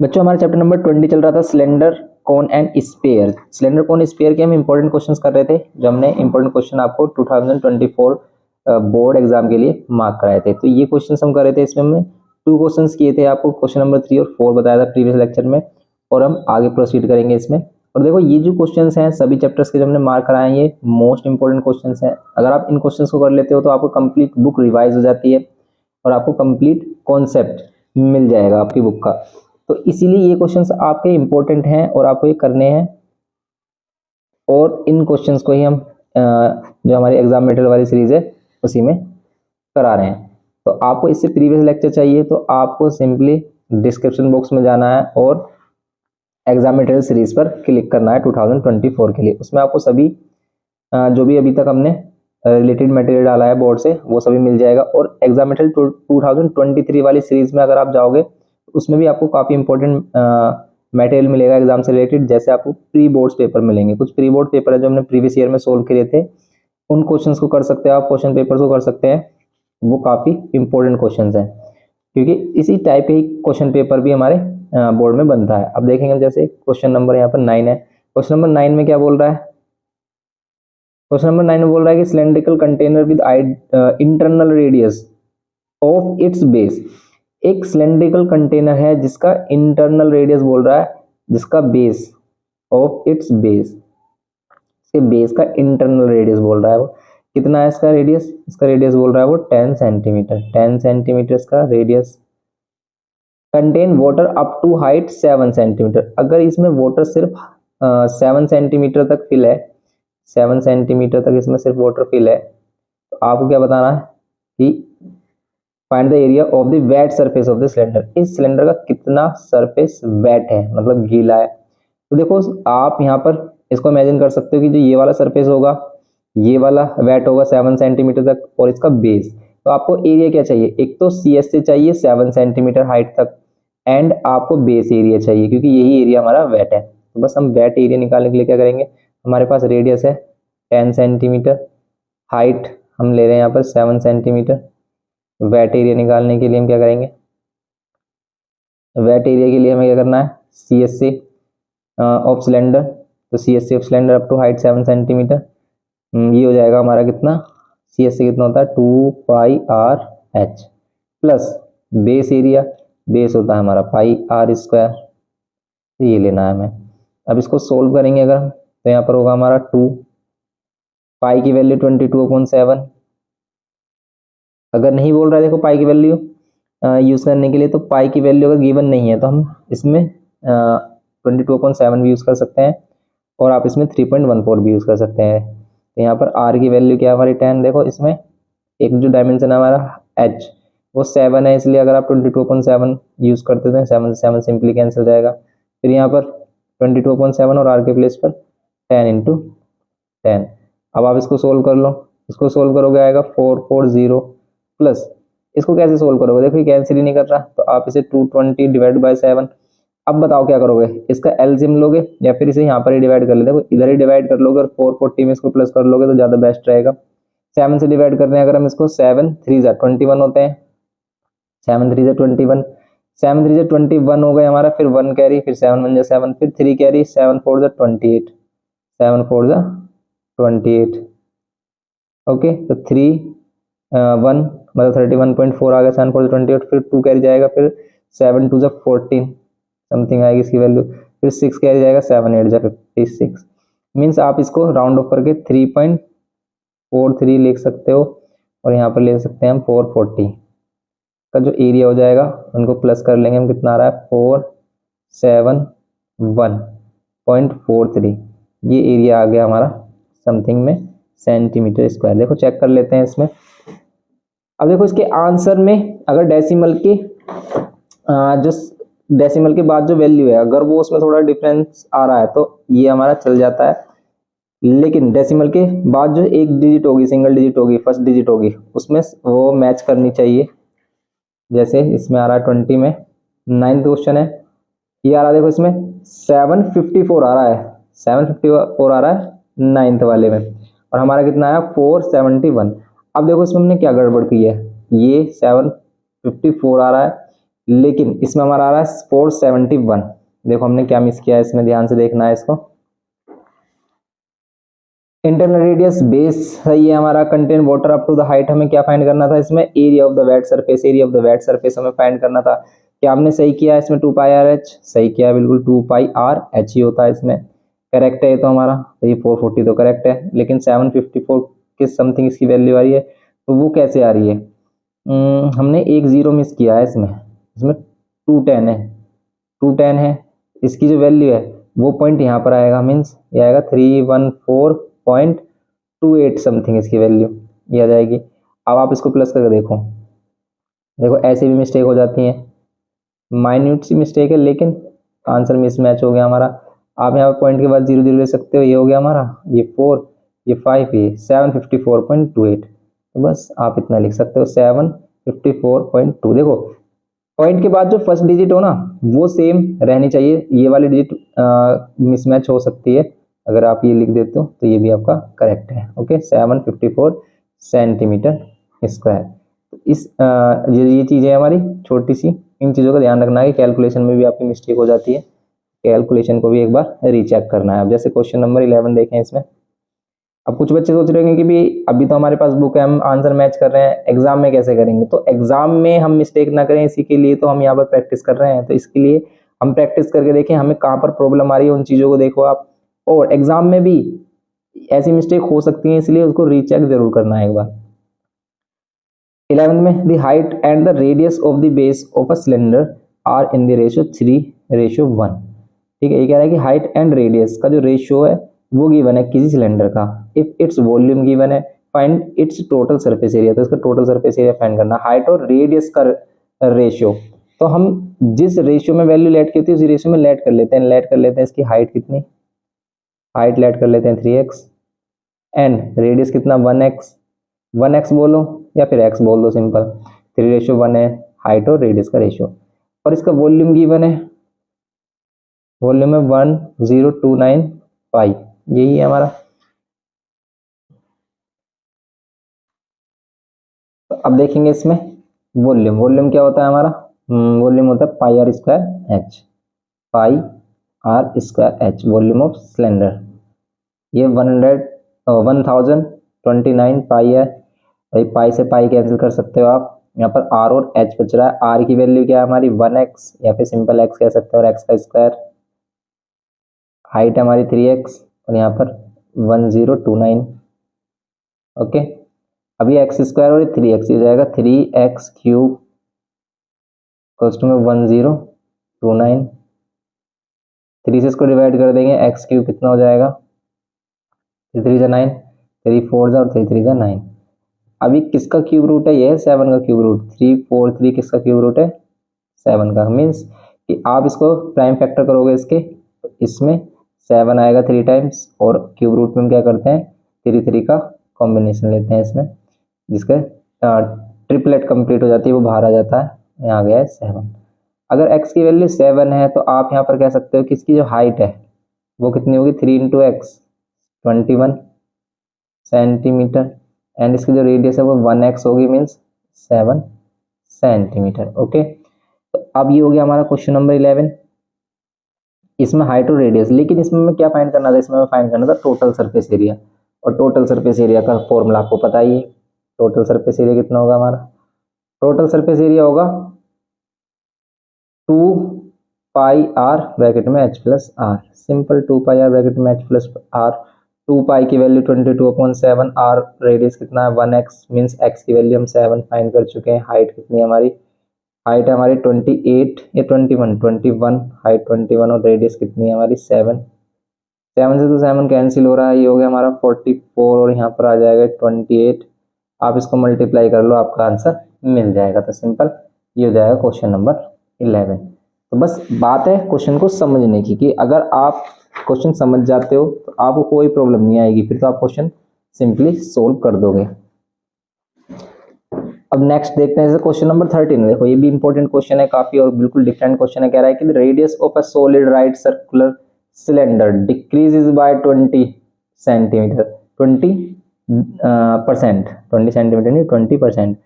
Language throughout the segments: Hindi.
बच्चों हमारा चैप्टर नंबर 20 चल रहा था cylinder cone and sphere. Cylinder cone sphere के हम इंपॉर्टेंट क्वेश्चंस कर रहे थे, जो हमने इंपॉर्टेंट क्वेश्चन आपको 2024 बोर्ड एग्जाम के लिए मार्क कराए थे। तो ये क्वेश्चंस हम कर रहे थे, इसमें हमने 2 क्वेश्चंस किए थे, आपको क्वेश्चन नंबर 3 और 4 बताया था प्रीवियस लेक्चर में, और हम आगे प्रोसीड करेंगे इसमें। और देखो ये जो क्वेश्चंस हैं सभी चैप्टर्स के जो हमने मार्क कराए हैं, ये मोस्ट इंपॉर्टेंट क्वेश्चंस हैं। अगर आप इन क्वेश्चंस को कर लेते हो तो आपको कंप्लीट बुक रिवाइज हो जाती है और आपको कंप्लीट कॉन्सेप्ट मिल जाएगा आपकी बुक का। तो इसीलिए ये क्वेश्चंस आपके इंपॉर्टेंट हैं और आपको ये करने हैं, और इन क्वेश्चंस को ही हम जो हमारी एग्जाम मटेरियल वाली सीरीज है उसी में करा रहे हैं। तो आपको इससे प्रीवियस लेक्चर चाहिए तो आपको सिंपली डिस्क्रिप्शन बॉक्स में जाना है और एग्जाम मटेरियल सीरीज पर क्लिक करना है 2024 के लिए। उसमें आपको सभी जो भी अभी तक हमने रिलेटेड मटेरियल डाला है बोर्ड से वो सभी मिल जाएगा। और एग्जाम मटेरियल 2023 वाली सीरीज में अगर आप जाओगे उसमें भी आपको काफ़ी इंपॉर्टेंट मटेरियल मिलेगा एग्जाम से रिलेटेड। जैसे आपको प्री बोर्ड्स पेपर मिलेंगे, कुछ प्री बोर्ड पेपर है जो हमने प्रीवियस ईयर में सोल्व किए थे, उन क्वेश्चंस को कर सकते हैं आप, क्वेश्चन पेपर्स को कर सकते हैं, वो काफ़ी इंपॉर्टेंट क्वेश्चंस हैं, क्योंकि इसी टाइप के ही क्वेश्चन पेपर भी हमारे बोर्ड में बनता है। अब देखेंगे हम, जैसे क्वेश्चन नंबर यहाँ पर 9 है। क्वेश्चन नंबर 9 में क्या बोल रहा है? क्वेश्चन नंबर 9 में बोल रहा है कि cylindrical container with internal radius of its base. एक सिलेंड्रिकल कंटेनर है जिसका इंटरनल रेडियस बोल रहा है, जिसका बेस ऑफ इट्स बेस, इसके बेस का इंटरनल रेडियस बोल रहा है वो कितना है। इसका रेडियस, इसका रेडियस बोल रहा है वो 10 सेंटीमीटर, 10 सेंटीमीटर इसका radius. Contain water up to height 7 centimetre. अगर इसमें वाटर सिर्फ 7 सेंटीमीटर तक फिल है, 7 सेंटीमीटर तक इसमें सिर्फ वाटर फिल है, तो आपको क्या बताना है कि find the area of the wet surface of the cylinder. इस सिलेंडर का कितना सरफेस वेट है, मतलब गीला है। तो देखो आप यहाँ पर इसको इमेजिन कर सकते हो कि जो ये वाला सरफेस होगा, ये वाला वेट होगा 7 सेंटीमीटर तक, और इसका बेस। तो आपको एरिया क्या चाहिए? एक तो सी एस से चाहिए 7 सेंटीमीटर हाइट तक, एंड आपको बेस एरिया चाहिए, क्योंकि यही एरिया हमारा वेट है। तो बस हम वेट एरिया निकालने के लिए क्या करेंगे, हमारे पास रेडियस है 10 सेंटीमीटर, हाइट हम ले रहे हैं यहाँ पर 7 सेंटीमीटर। वेट एरिया निकालने के लिए हम क्या करेंगे, वेट एरिया के लिए हमें क्या करना है, C S C of cylinder. तो C S C of cylinder up to height 7 centimetre, ये हो जाएगा हमारा कितना, सी एस सी कितना होता है 2 pi R H, plus base area, base होता है हमारा पाई आर स्क्वायर। तो ये लेना है हमें। अब इसको सोल्व करेंगे अगर हम, तो यहाँ पर होगा हमारा 2 पाई की वैल्यू 22/7। अगर नहीं बोल रहा है देखो पाई की वैल्यू यूज करने के लिए, तो पाई की वैल्यू अगर गिवन नहीं है तो हम इसमें 22/7 भी यूज कर सकते हैं, और आप इसमें 3.14 भी यूज कर सकते हैं। तो यहाँ पर आर की वैल्यू क्या है हमारी 10। देखो इसमें एक जो डायमेंशन है हमारा एच वो 7 है, इसलिए अगर आप 22/7 यूज करते थे 7 से 7 सिंपली कैंसिल हो जाएगा। फिर यहाँ पर 22/7 और आर के प्लेस पर 10 × 10। अब आप इसको सोल्व कर लो, इसको सोल्व करोगे आएगा 440 प्लस, इसको कैसे सोल्व करोगे, देखो ये कैंसिल ही नहीं कर रहा, तो आप इसे 220 डिवाइड बाय 7। अब बताओ क्या करोगे, इसका एलसीएम लोगे या फिर इसे यहाँ पर ही डिवाइड कर लेते, देखो इधर ही डिवाइड कर लोगे और 440 में इसको प्लस कर लोगे तो ज़्यादा बेस्ट रहेगा। 7 से डिवाइड कर रहे हैं अगर हम इसको, 7 3 21 होते हैं, 7 3 21, 7 3 21 हो गए हमारा, फिर 1 कैरी, फिर 7 1 7, फिर 3 कैरी, 7 4 28, 7 4 28। ओके, तो 3 1 मतलब 31.4 आ गया, 7 4 28, फिर 2 कैरी जाएगा, फिर 7 2 14 समथिंग आएगी इसकी वैल्यू, फिर 6 कैरी जाएगा, 7 8 56। मीन्स आप इसको राउंड ऑफ करके 3.43 लिख सकते हो, और यहाँ पर ले सकते हैं हम 440 का जो एरिया हो जाएगा, उनको प्लस कर लेंगे हम, कितना आ रहा है 471.43। ये एरिया आ गया हमारा समथिंग में सेंटीमीटर स्क्वायर। देखो चेक कर लेते हैं इसमें। अब देखो इसके आंसर में अगर डेसिमल के जो डेसिमल के बाद जो वैल्यू है अगर वो उसमें थोड़ा डिफरेंस आ रहा है तो ये हमारा चल जाता है, लेकिन डेसिमल के बाद जो एक डिजिट होगी, सिंगल डिजिट होगी, फर्स्ट डिजिट होगी, उसमें वो मैच करनी चाहिए। जैसे इसमें आ रहा है 20 में 9th क्वेश्चन है, ये आ रहा है देखो इसमें 754 आ रहा है, 754 आ रहा है 9th वाले में, और हमारा कितना आया 471। अब देखो इसमें हमने क्या गड़बड़ की है, ये 754 आ रहा है, लेकिन इसमें हमारा आ रहा है 471। देखो हमने क्या मिस किया है इसमें, ध्यान से देखना है इसको। इंटरनल रेडियस बेस सही है हमारा, contain water up to the height हमें क्या फाइंड करना था इसमें, area of the wet surface, area of the wet surface हमें फाइंड करना था। क्या हमने सही किया इसमें 2 पाई आर एच, सही किया है बिल्कुल, 2 पाई आर एच ही होता है इसमें, करेक्ट है ये तो हमारा। तो ये 440 तो करेक्ट है, लेकिन 754 के समथिंग इसकी वैल्यू आ रही है, तो वो कैसे आ रही है? हमने एक जीरो मिस किया है इसमें, इसमें 210 है, 210 है, इसकी जो वैल्यू है वो पॉइंट यहाँ पर आएगा, मीन्स ये आएगा 314.28 समथिंग इसकी वैल्यू ये आ जाएगी। अब आप इसको प्लस करके देखो, देखो ऐसे भी मिस्टेक हो जाती है, माइन्यूट सी मिस्टेक है, लेकिन आंसर मिसमैच हो गया हमारा। आप यहाँ पर पॉइंट के बाद जीरो जीरो ले सकते हो, ये हो गया हमारा, ये 4, ये 5, ये 754.28, तो बस आप इतना लिख सकते हो 754.2। देखो पॉइंट के बाद जो फर्स्ट डिजिट हो ना वो सेम रहनी चाहिए, ये वाली डिजिट मिसमैच हो सकती है, अगर आप ये लिख देते हो तो ये भी आपका करेक्ट है। Okay, 754 centimetre square. इस ये चीज़ें हमारी छोटी सी, इन चीज़ों का ध्यान रखना है कि कैलकुलेशन में भी आपकी मिस्टेक हो जाती है, कैलकुलेशन को भी एक बार रीचेक करना है। अब जैसे क्वेश्चन नंबर 11 देखें इसमें, अब कुछ बच्चे सोच रहे होंगे कि भी अभी तो हमारे पास बुक है, हम आंसर मैच कर रहे हैं, एग्जाम में कैसे करेंगे? तो एग्जाम में हम मिस्टेक ना करें, इसी के लिए तो हम यहाँ पर प्रैक्टिस कर रहे हैं। तो इसके लिए हम प्रैक्टिस करके देखें हमें कहाँ पर प्रॉब्लम आ रही है, उन चीज़ों को देखो आप, और एग्जाम में भी ऐसी मिस्टेक हो सकती है, इसलिए उसको रीचेक जरूर करना है एक बार। 11 में the height and the radius of the base of a cylinder are in the ratio 3:1। ठीक है, ये कह रहा है कि हाइट एंड रेडियस का जो रेशियो है वो गिवन है किसी सिलेंडर का, इफ इट्स वॉल्यूम गिवन है, find its total surface area. तो इसका टोटल सरफेस एरिया फाइंड करना, हाइट और रेडियस का रेशियो। तो हम जिस रेशियो में वैल्यू लेट की होती है उसी रेशियो में लेट कर लेते हैं, लेट कर लेते हैं इसकी हाइट कितनी, हाइट लेट कर लेते हैं 3x, एंड रेडियस कितना 1x, 1x बोलो या फिर x बोल दो, सिंपल 3:1 है हाइट और रेडियस का रेशियो, और इसका वॉल्यूम गिवन है, वॉल्यूम है 1029 पाई, यही है हमारा। तो अब देखेंगे इसमें वॉल्यूम, वॉल्यूम क्या होता है हमारा, वॉल्यूम होता है pi R square H, pi R square H, volume of cylinder. ये 1029 पाई है भाई, पाई से पाई कैंसिल कर सकते हो आप, यहाँ पर आर और एच बच रहा है। आर की वैल्यू क्या है हमारी 1x, या फिर सिंपल x कह सकते हो, और x का स्क्वायर, हाइट हमारी 3x, और यहाँ पर 1029। ओके, अभी एक्स स्क्वायर और 3x हो जाएगा, 3x क्यूब कॉस्ट में 1029, 3 से इसको डिवाइड कर देंगे, एक्स क्यूब कितना हो जाएगा, 3 जा 9, 3 4 जा और 3 जा 9। अभी किसका क्यूब रूट है, ये है 7 का क्यूब रूट, 3 4 3 किसका क्यूब रूट है, 7 का। मीन्स कि आप इसको प्राइम फैक्टर करोगे इसके, तो इसमें 7 आएगा 3 टाइम्स, और क्यूब रूट में हम क्या करते हैं 3 3 का कॉम्बिनेशन लेते हैं इसमें, जिसका ट्रिपलेट कंप्लीट हो जाती है, वो बाहर आ जाता है, यहाँ आ गया है 7। अगर x की वैल्यू 7 है तो आप यहाँ पर कह सकते हो कि इसकी जो हाइट है वो कितनी होगी, 3 × x 21 सेंटीमीटर, एंड इसकी जो रेडियस है वो 1x होगी, मीन्स 7 सेंटीमीटर। ओके, तो अब ये हो गया हमारा क्वेश्चन नंबर 11, इसमें हाइट और रेडियस। लेकिन इसमें मैं क्या फाइंड करना था, इसमें मैं फाइंड करना था टोटल सरफेस एरिया, और टोटल सरफेस एरिया का फॉर्मूला आपको पता ही है। टोटल सरफेस एरिया कितना होगा हमारा, टोटल सरफेस एरिया होगा 2 पाई आर ब्रैकेट में h plus r, simple 2 pi r bracket में h प्लस आर। 2 पाई की वैल्यू 22/7, आर रेडियस कितना है 1x, मीन्स x की वैल्यू हम 7 फाइंड कर चुके हैं। हाइट कितनी है हमारी, हाइट है हमारी 28 या 21, हाइट 21, और रेडियस कितनी है हमारी 7, 7 से तो 7 कैंसिल हो रहा है, ये हो गया हमारा 44, और यहाँ पर आ जाएगा 28। आप इसको मल्टीप्लाई कर लो, आपका आंसर मिल जाएगा। तो सिंपल ये हो जाएगा क्वेश्चन नंबर 11। तो बस बात है क्वेश्चन को समझने की, कि अगर आप क्वेश्चन समझ जाते हो तो आपको कोई प्रॉब्लम नहीं आएगी, फिर तो आप क्वेश्चन सिंपली सोल्व कर दोगे। अब नेक्स्ट देखते हैं क्वेश्चन नंबर 13। देखो ये भी इंपॉर्टेंट क्वेश्चन है काफी, और बिल्कुल डिफरेंट क्वेश्चन है। कह रहा है कि radius of a solid right circular cylinder decreases by 20 centimetre, 20% 20 centimetre नहीं 20%।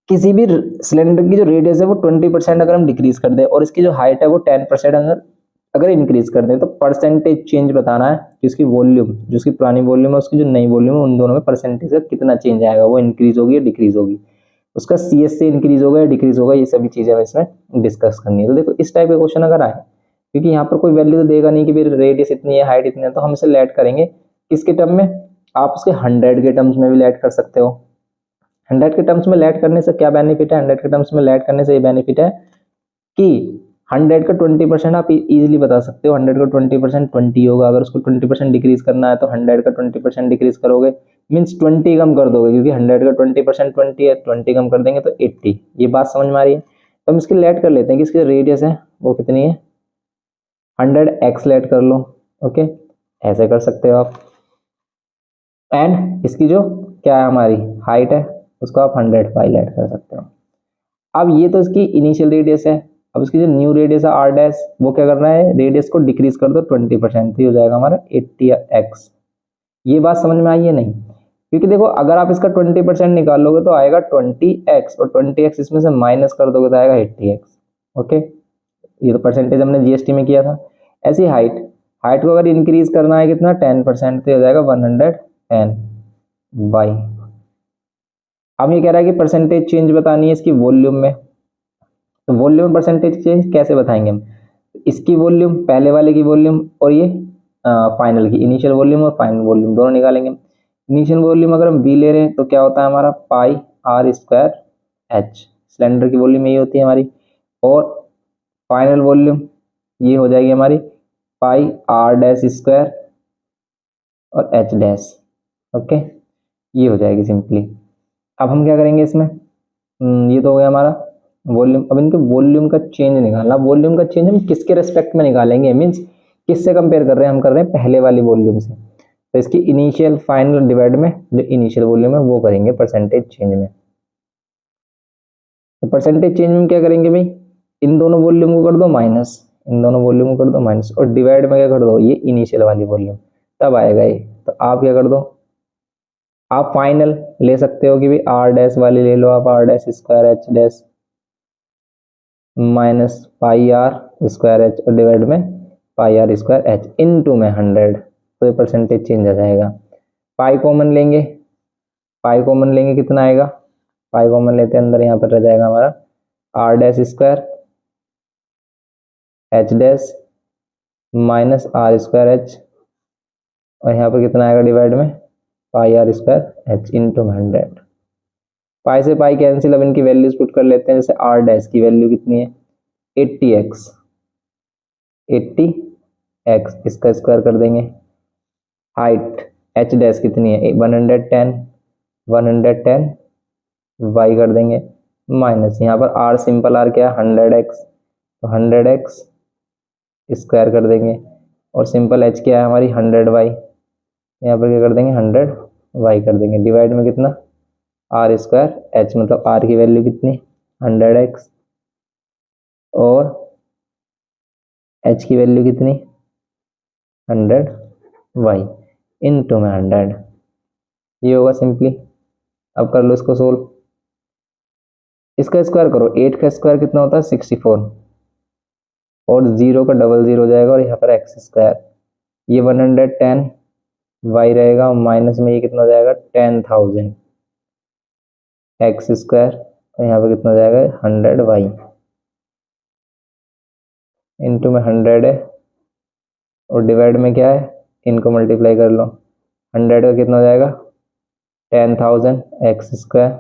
किसी भी सिलेंडर की जो रेडियस है वो 20% अगर हम डिक्रीज कर दें और इसकी जो हाइट है वो 10% अगर इंक्रीज कर दें, तो परसेंटेज चेंज बताना है कि उसकी वॉल्यूम, जो उसकी पुरानी वॉल्यूम है उसकी जो नई वॉल्यूम है, उन दोनों में परसेंटेज का कितना चेंज आएगा, वो इंक्रीज होगी या डिक्रीज होगी, उसका CS से इंक्रीज होगा या डिक्रीज होगा, ये सभी चीजें हमें इसमें डिस्कस करनी है। तो देखो इस टाइप के क्वेश्चन अगर आए, क्योंकि यहाँ पर कोई वैल्यू तो देगा नहीं कि भाई रेडियस इतनी है, हाइट इतनी है, तो हम इसे लेट करेंगे किसके टर्म में, आप उसके 100 के टर्म्स में भी लेट कर सकते हो। 100 के टर्म्स में लेट करने से क्या बेनिफिट है, 100 के टर्म्स में लेट करने से ये बेनिफिट है कि 100 का 20% आप इजीली बता सकते हो। 100 का 20% 20 होगा, अगर उसको 20% डिक्रीज करना है तो 100 का 20% डिक्रीज करोगे, मीन्स 20 कम कर दोगे, क्योंकि 100 का 20% 20 है, 20 कम कर देंगे तो 80। ये बात समझ में आ रही है। तो हम इसकी लेट कर लेते हैं कि इसकी रेडियस है वो कितनी है, 100x लेट कर लो। ओके, ऐसे कर सकते हो आप। एंड इसकी जो क्या है हमारी हाइट है उसको आप 100 पाई लेट कर सकते हो। अब ये तो इसकी इनिशियल रेडियस है। अब इसकी जो न्यू रेडियस है r डैश, वो क्या करना है, रेडियस को डिक्रीज कर दो 20%, तो हो जाएगा हमारा 80x। ये बात समझ में आई है नहीं, क्योंकि देखो अगर आप इसका 20% निकालोगे तो आएगा 20x, और 20x इसमें से माइनस कर दोगे तो आएगा 80x। ओके, ये तो परसेंटेज हमने जीएसटी में किया था। ऐसी हाइट, हाइट को अगर इंक्रीज करना है कितना 10%, तो हो जाएगा 110 बाई। अब ये कह रहा है कि परसेंटेज चेंज बतानी है इसकी वॉल्यूम में, तो वॉल्यूम में परसेंटेज चेंज कैसे बताएंगे हम, इसकी वॉल्यूम, पहले वाले की वॉल्यूम, और ये फाइनल की, इनिशियल वॉल्यूम और फाइनल वॉल्यूम दोनों निकालेंगे। इनिशियल वॉल्यूम अगर हम V ले रहे हैं तो क्या होता है हमारा पाई r स्क्वायर h, सिलेंडर की वॉल्यूम यही होती है हमारी, और फाइनल वॉल्यूम ये हो जाएगी हमारी पाई r डैश स्क्वायर और h डैश। ओके, ये हो जाएगी सिंपली। अब हम क्या करेंगे इसमें, ये तो हो गया हमारा वॉल्यूम। अब इनके वॉल्यूम का चेंज निकालना, वॉल्यूम का चेंज हम किसके रेस्पेक्ट में निकालेंगे, मीन्स किससे कंपेयर कर रहे हैं, हम कर रहे हैं पहले वाली वॉल्यूम से, तो इसकी इनिशियल फाइनल डिवाइड में जो इनिशियल वॉल्यूम है वो करेंगे परसेंटेज चेंज में। तो परसेंटेज चेंज में क्या करेंगे भाई, इन दोनों वॉल्यूम को कर दो माइनस, इन दोनों वॉल्यूम को कर दो माइनस, और डिवाइड में क्या कर दो, ये इनिशियल वाली वॉल्यूम, तब आएगा ये। तो आप क्या कर दो, आप फाइनल ले सकते हो कि भाई r डैश वाली ले लो आप, r dash square h dash minus pi r square h, और डिवाइड में पाई r स्क्वायर h इनटू में 100, तो ये परसेंटेज चेंज आ जाएगा। पाई कॉमन लेंगे, पाई कॉमन लेंगे कितना आएगा, पाई कॉमन लेते हैं अंदर, यहाँ पर रह जाएगा हमारा r dash square h dash minus r square h, और यहाँ पर कितना आएगा डिवाइड में पाई r स्क्वायर h इंटू 100। पाई से पाई कैंसिल, अब इनकी वैल्यूज पुट कर लेते हैं। जैसे r डैश की वैल्यू कितनी है 80x, 80x इसका स्क्वायर कर देंगे। हाइट h डैश कितनी है 110, 110 y कर देंगे, माइनस यहाँ पर r सिंपल r क्या है 100x, तो 100x स्क्वायर कर देंगे, और सिंपल h क्या है हमारी 100y, यहाँ पर क्या कर देंगे 100y कर देंगे, डिवाइड में कितना r स्क्वायर h, मतलब r की वैल्यू कितनी 100x, और h की वैल्यू कितनी 100y इनटू में 100, ये होगा सिंपली। अब कर लो इसको सोल्व, इसका स्क्वायर करो, 8 का स्क्वायर कितना होता है 64, और 0 का डबल 0 हो जाएगा, और यहाँ पर एक्स स्क्वायर, ये 110 वाई रहेगा, माइनस में ये कितना हो जाएगा 10,000 एक्स स्क्वायर, और यहाँ पर कितना हो जाएगा 100 वाई इंटू में 100 है, और डिवाइड में क्या है, इनको मल्टीप्लाई कर लो, 100 का कितना हो जाएगा 10,000 एक्स स्क्वायर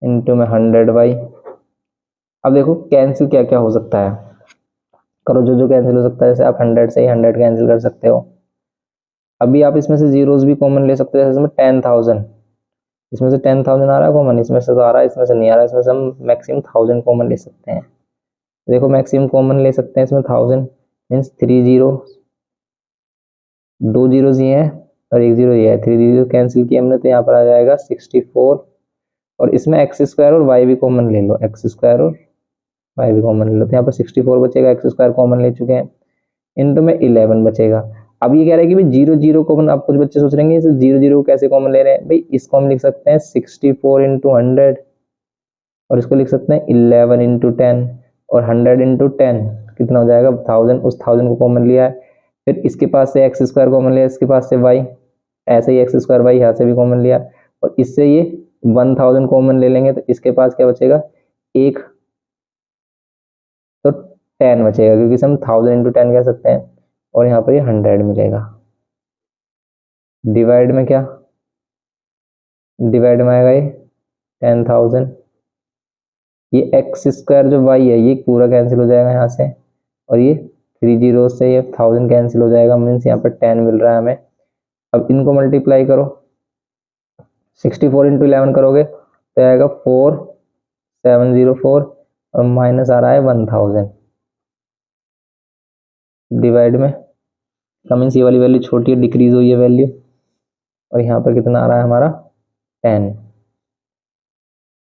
इंटू में 100 वाई। अब देखो कैंसिल क्या क्या हो सकता है, करो जो जो कैंसिल हो सकता है, जैसे आप 100 से ही 100 कैंसिल कर सकते हो। अभी आप इसमें से जीरोस भी कॉमन ले सकते हो, जैसे इसमें 10,000, इसमें से 10,000 आ रहा है कॉमन, इसमें से तो आ रहा है, इसमें से नहीं आ रहा है, इसमें से हम मैक्सिमम 1000 कॉमन ले सकते हैं। देखो मैक्सिमम कॉमन ले सकते हैं इसमें 1000, मीन्स 3 जीरो, 2 जीरोस ये है और 1 जीरो ये है, 3 जीरो कैंसिल किया हमने, तो यहाँ पर आ जाएगा 64, और इसमें एक्स स्क्वायर और वाई भी कॉमन ले लो, एक्स स्क्वायर और वाई भी कॉमन ले लो, तो यहाँ पर 64 बचेगा, एक्स स्क्वायर कॉमन ले चुके हैं, इनटू में 11 बचेगा। अब ये कह रहा है कि भाई 0 0 कॉमन, आप कुछ बच्चे सोच रहे हैं 0 0 को कैसे कॉमन ले रहे हैं, भाई इसको हम लिख सकते हैं 64 इंटू 100, और इसको लिख सकते हैं 11 इंटू 10 और 100 इंटू 10 कितना हो जाएगा 1000। उस 1000 को कॉमन लिया है, फिर इसके पास से एक्स स्क्वायर कॉमन लिया, इसके पास से वाई, ऐसे ही एक्स स्क्वायर वाई यहाँ से भी कॉमन लिया और इससे ये 1000 कॉमन ले लेंगे तो इसके पास क्या बचेगा एक, तो 10 बचेगा क्योंकि हम 1000 इंटू 10 कह सकते हैं और यहाँ पर ये 100 मिलेगा। डिवाइड में क्या, डिवाइड में आएगा ये 10,000, ये एक्स स्क्वायर जो वाई है ये पूरा कैंसिल हो जाएगा यहाँ से और ये 3 जीरो से ये 1000 कैंसिल हो जाएगा, मीन्स यहाँ पर 10 मिल रहा है हमें। अब इनको मल्टीप्लाई करो, 64 इंटू 11 करोगे तो आएगा 4704 और माइनस आ रहा है 1000। डिवाइड में मीन्स ये वाली वैल्यू छोटी है, डिक्रीज हुई है वैल्यू और यहाँ पर कितना आ रहा है हमारा 10।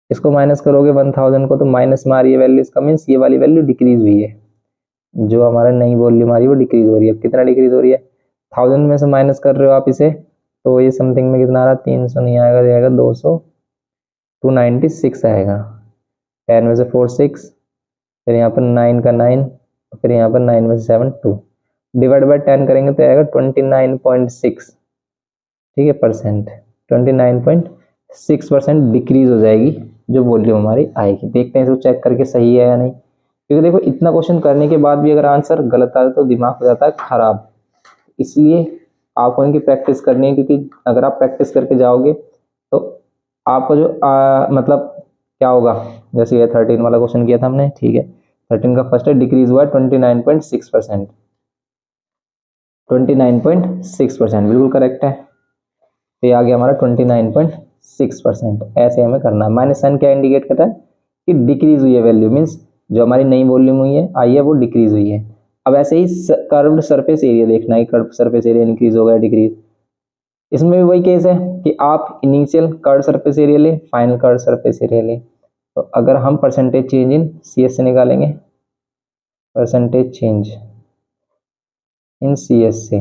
इसको माइनस करोगे 1000 को तो माइनस में आ रही है वैल्यू, इसका मीन्स ये वाली वैल्यू डिक्रीज हुई है, जो हमारा नई वॉल्यूम आ रही है वो डिक्रीज हो रही है। अब कितना डिक्रीज हो रही है 1000 में से माइनस कर रहे हो आप इसे तो ये समथिंग में कितना आ रहा है 300 नहीं आएगा, जाएगा 200, 296 आएगा। 10 में से 4 6, फिर यहाँ पर 9 का 9, फिर यहाँ पर 9 में से 7 2, डिवाइड बाय 10 करेंगे तो आएगा 29.6, ठीक है परसेंट, 29.6% डिक्रीज हो जाएगी जो वॉल्यूम हमारी आएगी। देखते हैं इसको चेक करके सही है या नहीं, क्योंकि देखो इतना क्वेश्चन करने के बाद भी अगर आंसर गलत आता है तो दिमाग हो जाता है खराब, इसलिए आपको इनकी प्रैक्टिस करनी है, क्योंकि अगर आप प्रैक्टिस करके जाओगे तो आपका जो मतलब क्या होगा, जैसे ये 13 वाला क्वेश्चन किया था हमने, ठीक है 13 का फर्स्ट है डिक्रीज हुआ है 29.6%, 29.6% बिल्कुल करेक्ट है। तो ये आ गया हमारा 29.6%। ऐसे हमें करना है। माइनस साइन क्या इंडिकेट करता है कि डिक्रीज हुई है वैल्यू, मीन्स जो हमारी नई वॉल्यूम हुई है आई है वो डिक्रीज हुई है। अब ऐसे ही कर्व्ड सरफेस एरिया देखना है, कर्व्ड सरफेस एरिया इंक्रीज होगा डिक्रीज, इसमें भी वही केस है कि आप इनिशियल कर्व्ड सरफेस एरिया ले, फाइनल कर्व्ड सरफेस एरिया ले। तो अगर हम परसेंटेज चेंज इन CS से निकालेंगे, परसेंटेज चेंज इन CS से,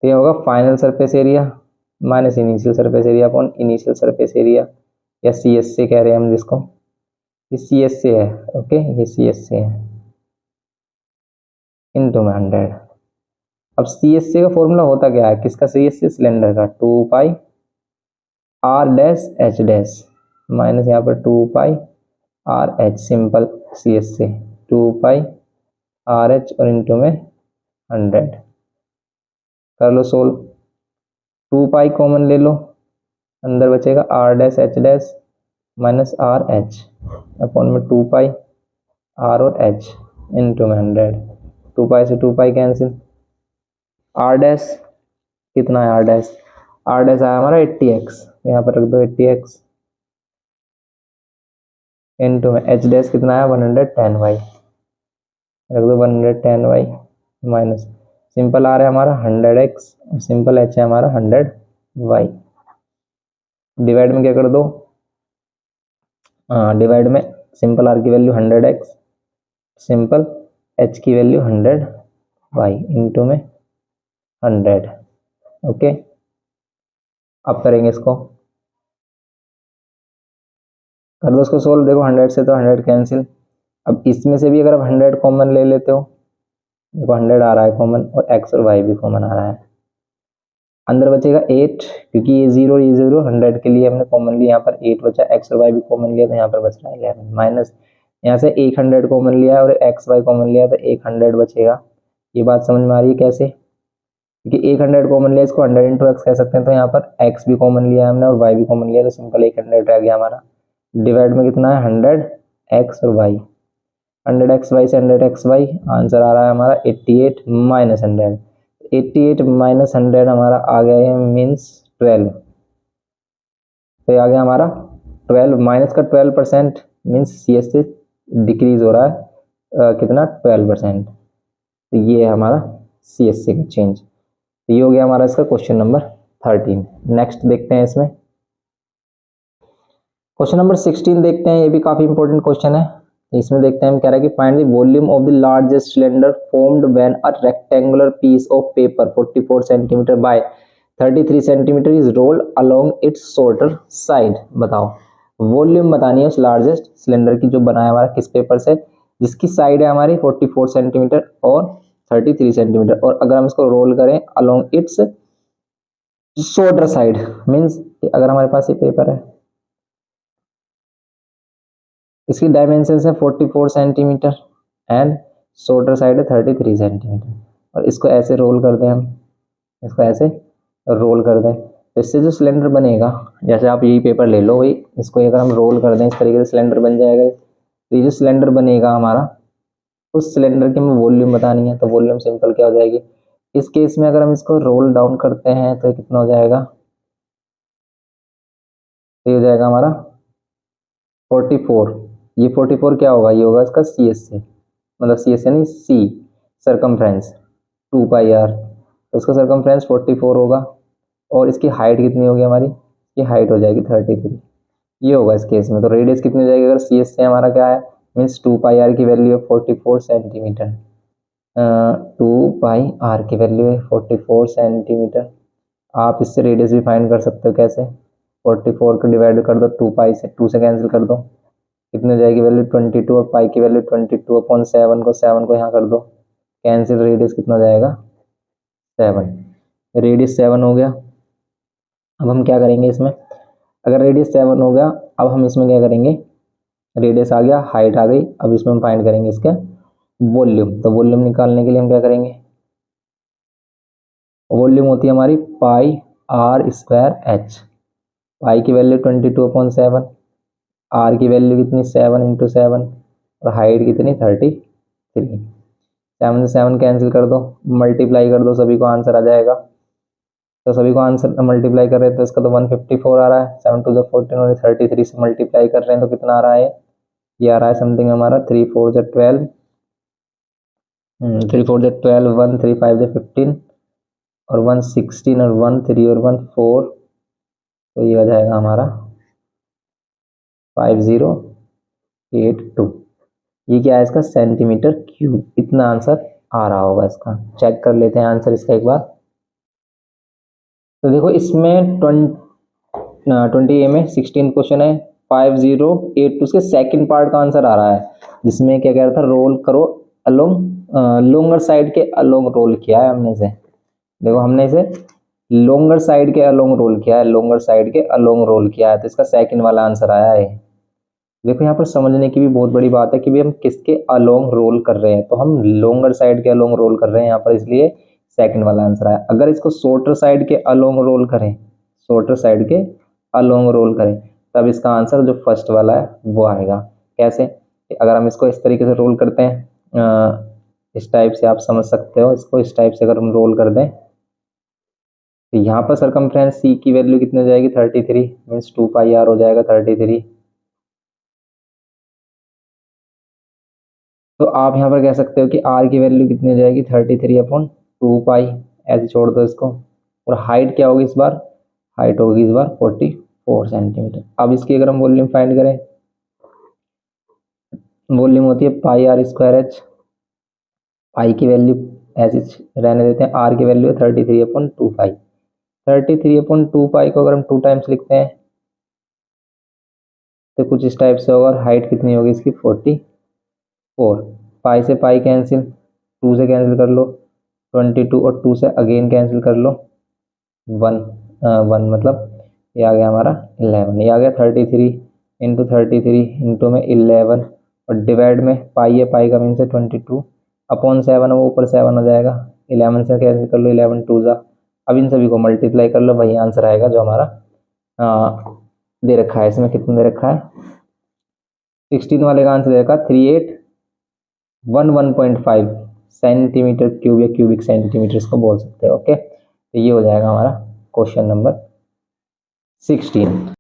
तो ये होगा final surface area minus initial surface area upon initial surface area, या CS से कह रहे हैं हम जिसको, ये CS से है, ओके ये CS से है, इनटू में 100। अब CSC का फॉर्मूला होता क्या है, किसका CSC, सिलेंडर का, 2 पाई R dash H dash minus यहाँ पर 2 पाई RH, सिंपल CSC 2 पाई RH और इनटू में 100। कर लो सोल्व, 2 पाई कॉमन ले लो, अंदर बचेगा R dash H dash minus RH upon में 2 पाई R और H इनटू में 100। 2 पाई से 2 पाई कैंसिल, R डैश कितना है, R डैश आया हमारा 80x, यहाँ पर रख दो 80x इनटू में H डैश कितना है 110y, रख दो 110y माइनस सिंपल आ रहा है हमारा 100x और सिंपल H है हमारा 100y। डिवाइड में क्या कर दो, डिवाइड में सिंपल R की वैल्यू 100x, सिंपल H की वैल्यू 100y इनटू में 100, ओके। अब करेंगे इसको, कर लो इसको सोल्व, देखो 100 से तो 100 कैंसिल। अब इसमें से भी अगर आप 100 कॉमन ले लेते हो, देखो 100 आ रहा है कॉमन और x और y भी कॉमन आ रहा है, अंदर बचेगा 8 क्योंकि ये 0 ये 0 100 के लिए हमने कॉमन लिया, यहाँ पर 8 बचा, x और y भी कॉमन लिया तो यहाँ पर बच रहा है 11 माइनस यहाँ से 100 कॉमन लिया और x y कॉमन लिया तो 100 बचेगा। ये बात समझ में आ रही है कैसे, क्योंकि 100 कॉमन लिया इसको 100 इंटू एक्स कह सकते हैं, तो यहाँ पर x भी कॉमन लिया हमने और y भी कॉमन लिया तो सिंपल 100 रह गया हमारा। डिवाइड में कितना है 100x और y, 100xy से 100xy आंसर आ रहा है हमारा 88 माइनस 100, 88 माइनस 100 हमारा आ गया है मीन्स 12, तो ये आ गया हमारा 12 माइनस का 12% मीन्स CS से डिक्रीज हो रहा है कितना 12%, तो ये है हमारा CSC का चेंज। तो ये हो गया हमारा इसका क्वेश्चन नंबर 13। नेक्स्ट देखते हैं इसमें क्वेश्चन नंबर 16 देखते हैं, ये भी काफी इंपॉर्टेंट क्वेश्चन है। इसमें देखते हैं हम कह रहा है कि find the volume of the largest cylinder formed when a rectangular piece of paper 44 centimetre by 33 centimetre is rolled along its shorter side. बताओ वॉल्यूम बतानी है उस लार्जेस्ट सिलेंडर की जो बनाया हमारा किस पेपर से, जिसकी साइड है हमारी 44 सेंटीमीटर और 33 सेंटीमीटर, और अगर हम इसको रोल करें along its shorter side, means अगर हमारे पास ये पेपर है, इसकी डायमेंशन है 44 सेंटीमीटर एंड शॉर्टर साइड है 33 सेंटीमीटर, और इसको ऐसे रोल कर दें हम, इसको ऐसे रोल कर दें, तो इससे जो सिलेंडर बनेगा, जैसे आप यही पेपर ले लो, वही इसको अगर हम रोल कर दें इस तरीके से सिलेंडर बन जाएगा। तो ये जो सिलेंडर बनेगा हमारा, उस सिलेंडर की हमें वॉल्यूम बतानी है, तो वॉल्यूम सिंपल क्या हो जाएगी, इस केस में अगर हम इसको रोल डाउन करते हैं तो कितना हो जाएगा, तो ये हो जाएगा हमारा 44। ये 44 क्या होगा, ये होगा इसका सी एस से, मतलब सी एस से नहीं सी सरकमफ्रेंस 2 पाई आर, तो इसका सरकमफ्रेंस 44 होगा, और इसकी हाइट कितनी होगी हमारी, ये हाइट हो जाएगी 33, ये होगा इस केस में। तो रेडियस कितनी हो जाएगी, अगर सी एस से हमारा क्या है, मीन्स 2 पाई आर की वैल्यू है 44 सेंटीमीटर, 2 पाई आर की वैल्यू है 44 सेंटीमीटर। आप इससे रेडियस भी फाइंड कर सकते हो, कैसे, 44 को डिवाइड कर दो 2 पाई से, 2 से कैंसिल कर दो, कितनी हो जाएगी वैल्यू 22, और पाई की वैल्यू 22/7 को 7 को यहाँ कर दो कैंसिल, रेडियस कितना हो जाएगा 7, रेडियस 7 हो गया। अब हम क्या करेंगे इसमें, अगर रेडियस 7 हो गया, अब हम इसमें क्या करेंगे, रेडियस आ गया, हाइट आ गई, अब इसमें हम फाइंड करेंगे इसके वॉल्यूम। तो वॉल्यूम निकालने के लिए हम क्या करेंगे, वॉल्यूम होती है हमारी पाई आर स्क्वायर एच, पाई की वैल्यू 22/7, आर की वैल्यू कितनी 7 × 7, और हाइट कितनी 33, 7 से 7 कैंसिल कर दो, मल्टीप्लाई कर दो, सभी को आंसर आ जाएगा। तो सभी को आंसर मल्टीप्लाई कर रहे हैं तो इसका तो 154 आ रहा है, 7 × 14 और 33 से मल्टीप्लाई कर रहे हैं तो कितना आ रहा है, ये आ रहा है समथिंग हमारा 3 4 12, 3 4 12, 1 3 5 15, और 1 16, और 1 3 और 1 4, तो ये आ जाएगा हमारा 5082। ये क्या है इसका, सेंटीमीटर क्यूब, इतना आंसर आ रहा होगा इसका। चेक कर लेते हैं आंसर इसका एक बार। तो देखो इसमें 20A में 16 क्वेश्चन है, 5082 उसके सेकंड पार्ट का आंसर आ रहा है, जिसमें क्या कह रहा था, रोल करो अलोंग लोंगर साइड के अलोंग रोल किया है हमने इसे, देखो हमने इसे लोंगर साइड के अलोंग रोल किया है, लोंगर साइड के अलोंग रोल किया है, तो इसका सेकंड वाला आंसर आया है। देखो यहाँ पर समझने की भी बहुत बड़ी बात है कि भी हम किसके अलोंग रोल कर रहे हैं, तो हम लोंगर साइड के अलोंग रोल कर रहे हैं यहाँ पर, इसलिए सेकंड वाला आंसर आया। अगर इसको शॉर्टर साइड के अलोंग रोल करें, शॉर्टर साइड के अलोंग रोल करें, तब इसका आंसर जो फर्स्ट वाला है वो आएगा। कैसे, अगर हम इसको इस तरीके से रोल करते हैं, इस टाइप से आप समझ सकते हो इसको, इस टाइप से अगर हम रोल कर दें तो यहाँ पर सरकमफ्रेंस सी की वैल्यू कितनी हो जाएगी 33, मीन्स 2 पाई आर हो जाएगा 33। तो आप यहाँ पर कह सकते हो कि आर की वैल्यू कितनी हो जाएगी 33/2 पाई, ऐसे छोड़ दो इसको, और हाइट क्या होगी इस बार, हाइट होगी इस बार 44 सेंटीमीटर। अब इसकी अगर हम वॉल्यूम फाइंड करें, वॉल्यूम होती है पाई आर स्क्वायर एच, पाई की वैल्यू ऐसी रहने देते हैं, आर की वैल्यू है 33/2 पाई, 33/2 पाई को अगर हम 2 टाइम्स लिखते हैं तो कुछ इस टाइप से होगा, और हाइट कितनी होगी इसकी 44, पाई से पाई कैंसिल, 2 से कैंसिल कर लो 22, और 2 से अगेन कैंसिल कर लो 1, 1 मतलब ये आ गया हमारा 11, ये आ गया 33 × 33 इंटू में 11, और डिवाइड में पाई है, पाई का मीन से 22/7 है, वो ऊपर 7 हो जाएगा, 11 से कैंसिल कर लो, 11 2 जा, अब इन सभी को मल्टीप्लाई कर लो, वही आंसर आएगा जो हमारा दे रखा है। इसमें कितना दे रखा है, 16 वाले का आंसर दे रखा 3811.5 सेंटीमीटर क्यूब या क्यूबिक सेंटीमीटर इसको बोल सकते हैं। ओके, तो ये हो जाएगा हमारा क्वेश्चन नंबर 16।